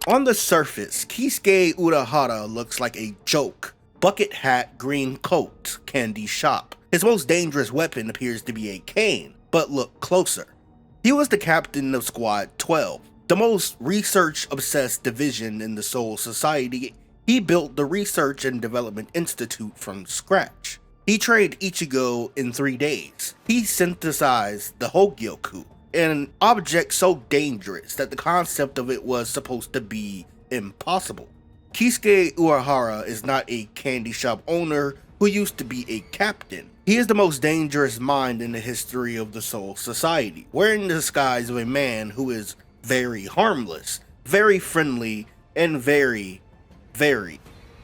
On the surface, Kisuke Urahara looks like a joke. Bucket hat, green coat, candy shop. His most dangerous weapon appears to be a cane, but look closer. He was the captain of Squad 12, the most research-obsessed division in the Soul Society. He built the Research and Development Institute from scratch. He trained Ichigo in 3 days. He synthesized the Hogyoku, an object so dangerous that the concept of it was supposed to be impossible. Kisuke Urahara is not a candy shop owner who used to be a captain. He is the most dangerous mind in the history of the Soul Society, wearing the disguise of a man who is very harmless, very friendly, and very, very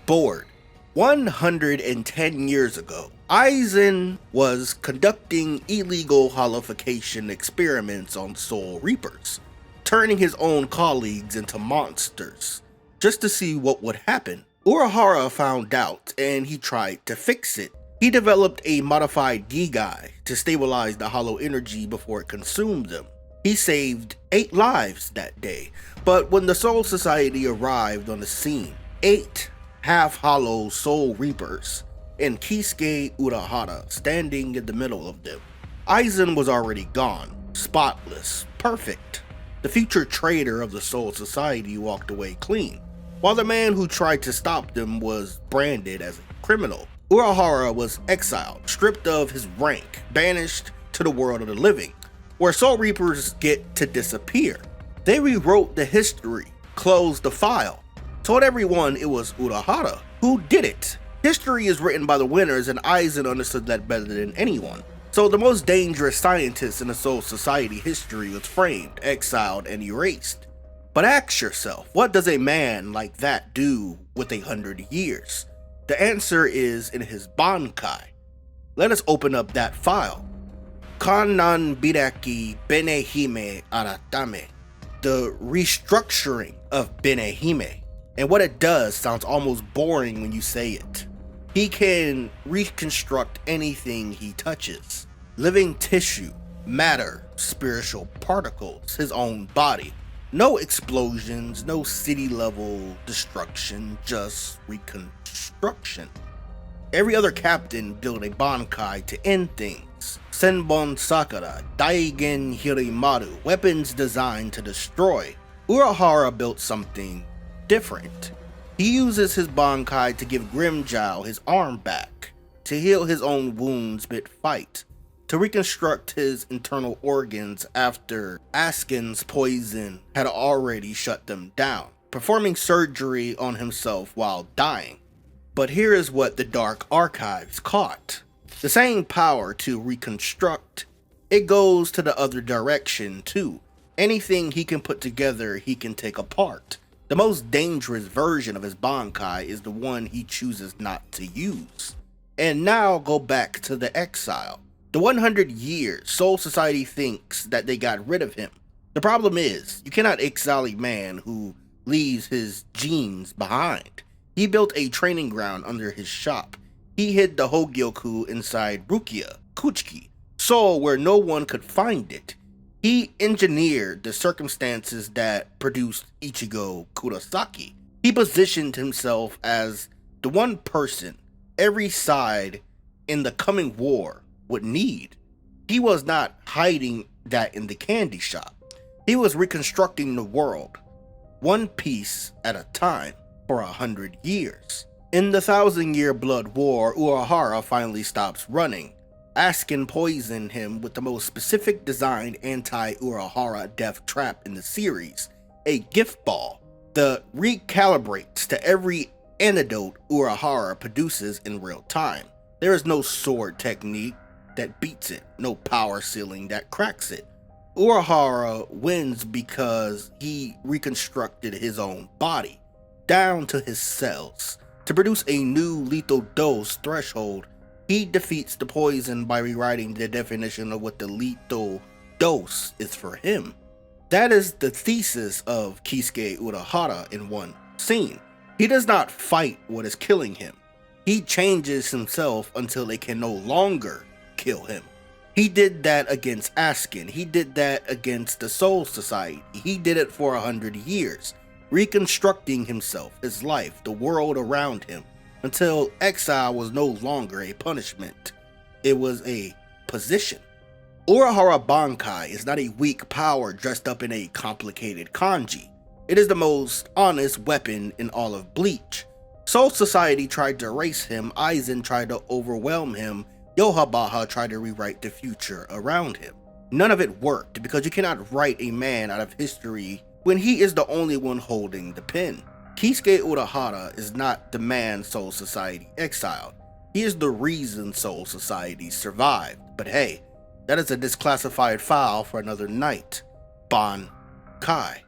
bored. 110 years ago, Aizen was conducting illegal holification experiments on Soul Reapers, turning his own colleagues into monsters, just to see what would happen. Urahara found out and he tried to fix it. He developed a modified Gigai to stabilize the hollow energy before it consumed them. He saved 8 lives that day, but when the Soul Society arrived on the scene, 8 half-hollow Soul Reapers and Kisuke Urahara standing in the middle of them. Aizen was already gone, spotless, perfect. The future traitor of the Soul Society walked away clean, while the man who tried to stop them was branded as a criminal. Urahara was exiled, stripped of his rank, banished to the world of the living, where Soul Reapers get to disappear. They rewrote the history, closed the file, told everyone it was Urahara who did it. History is written by the winners, and Aizen understood that better than anyone. So the most dangerous scientist in the Soul Society history was framed, exiled, and erased. But ask yourself, what does a man like that do with 100 years? The answer is in his Bankai. Let us open up that file. Kannan Biraki Benehime Aratame. The restructuring of Benehime. And what it does sounds almost boring when you say it. He can reconstruct anything he touches. Living tissue, matter, spiritual particles, his own body. No explosions, no city level destruction, just reconstruction. Every other captain built a Bankai to end things. Senbon Sakura, Daigen Hirimaru, weapons designed to destroy. Urahara built something different. He uses his Bankai to give Grimmjow his arm back, to heal his own wounds mid-fight, to reconstruct his internal organs after Askin's poison had already shut them down, performing surgery on himself while dying. But here is what the Dark Archives caught. The same power to reconstruct, it goes to the other direction too. Anything he can put together, he can take apart. The most dangerous version of his Bankai is the one he chooses not to use. And now go back to the exile. The 100 years, Soul Society thinks that they got rid of him. The problem is, you cannot exile a man who leaves his genes behind. He built a training ground under his shop. He hid the Hogyoku inside Rukia, Kuchiki, so where no one could find it. He engineered the circumstances that produced Ichigo Kurosaki. He positioned himself as the one person every side in the coming war would need. He was not hiding that in the candy shop. He was reconstructing the world, one piece at a time, for 100 years. In the 1,000-year blood war, Urahara finally stops running. Askin poisoned him with the most specific designed anti-Urahara death trap in the series, a gift ball that recalibrates to every antidote Urahara produces in real time. There is no sword technique that beats it, no power ceiling that cracks it. Urahara wins because he reconstructed his own body, down to his cells. To produce a new lethal dose threshold, he defeats the poison by rewriting the definition of what the lethal dose is for him. That is the thesis of Kisuke Urahara in one scene. He does not fight what is killing him. He changes himself until it can no longer kill him. He did that against Askin. He did that against the Soul Society. He did it for 100 years. reconstructing himself, his life, the world around him, until exile was no longer a punishment. It was a position. Urahara Bankai is not a weak power dressed up in a complicated kanji. It is the most honest weapon in all of Bleach. Soul Society tried to erase him, Aizen tried to overwhelm him, Yohabaha tried to rewrite the future around him. None of it worked because you cannot write a man out of history when he is the only one holding the pen. Kisuke Urahara is not the man Soul Society exiled. He is the reason Soul Society survived. But hey, that is a disclassified file for another night. Bankai.